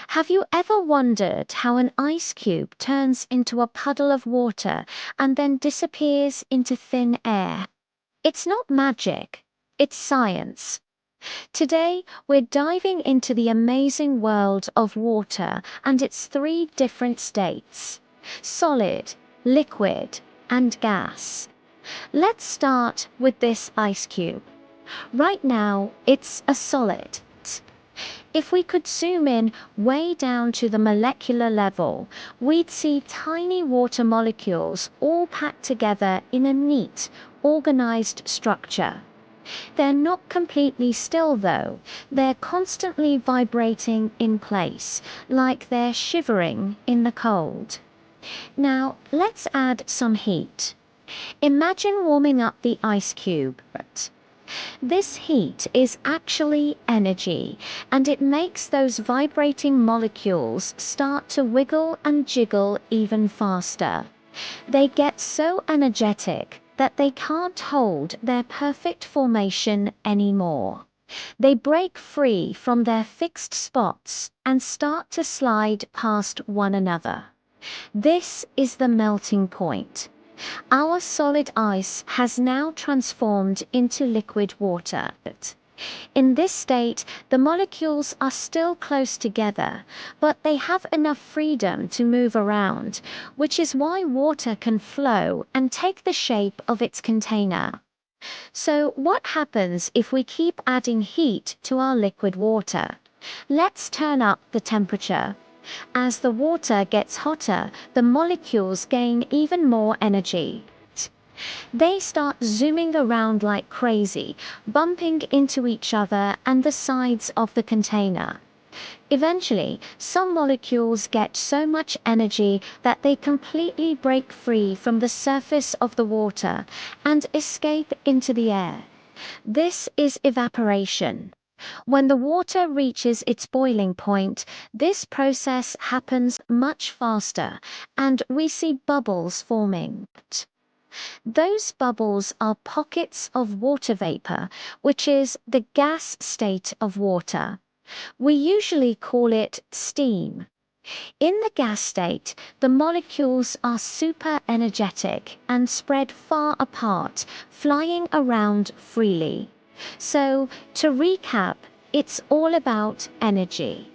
Have you ever wondered how an ice cube turns into a puddle of water and then disappears into thin air? It's not magic, it's science. Today, we're diving into the amazing world of water and its three different states: solid, liquid, and gas. Let's start with this ice cube. Right now, it's a solid. If we could zoom in way down to the molecular level, we'd see tiny water molecules all packed together in a neat, organized structure. They're not completely still though, they're constantly vibrating in place, like they're shivering in the cold. Now, let's add some heat. Imagine warming up the ice cube. This heat is actually energy, and it makes those vibrating molecules start to wiggle and jiggle even faster. They get so energetic that they can't hold their perfect formation anymore. They break free from their fixed spots and start to slide past one another. This is the melting point. Our solid ice has now transformed into liquid water. In this state, the molecules are still close together, but they have enough freedom to move around, which is why water can flow and take the shape of its container. So, what happens if we keep adding heat to our liquid water? Let's turn up the temperature. As the water gets hotter, the molecules gain even more energy. They start zooming around like crazy, bumping into each other and the sides of the container. Eventually, some molecules get so much energy that they completely break free from the surface of the water and escape into the air. This is evaporation. When the water reaches its boiling point, this process happens much faster, and we see bubbles forming. Those bubbles are pockets of water vapor, which is the gas state of water. We usually call it steam. In the gas state, the molecules are super energetic and spread far apart, flying around freely. So, to recap, it's all about energy.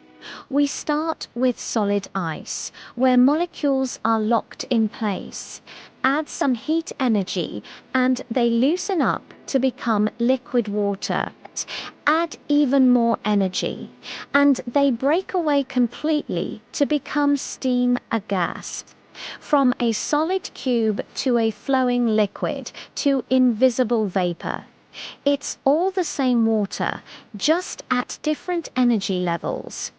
We start with solid ice, where molecules are locked in place. Add some heat energy, and they loosen up to become liquid water. Add even more energy, and they break away completely to become steam, a gas. From a solid cube to a flowing liquid to invisible vapor. It's all the same water, just at different energy levels.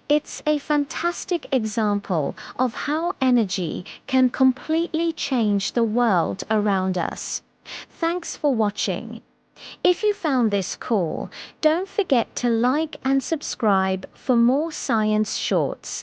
It's a fantastic example of how energy can completely change the world around us. Thanks for watching. If you found this cool, don't forget to like and subscribe for more science shorts.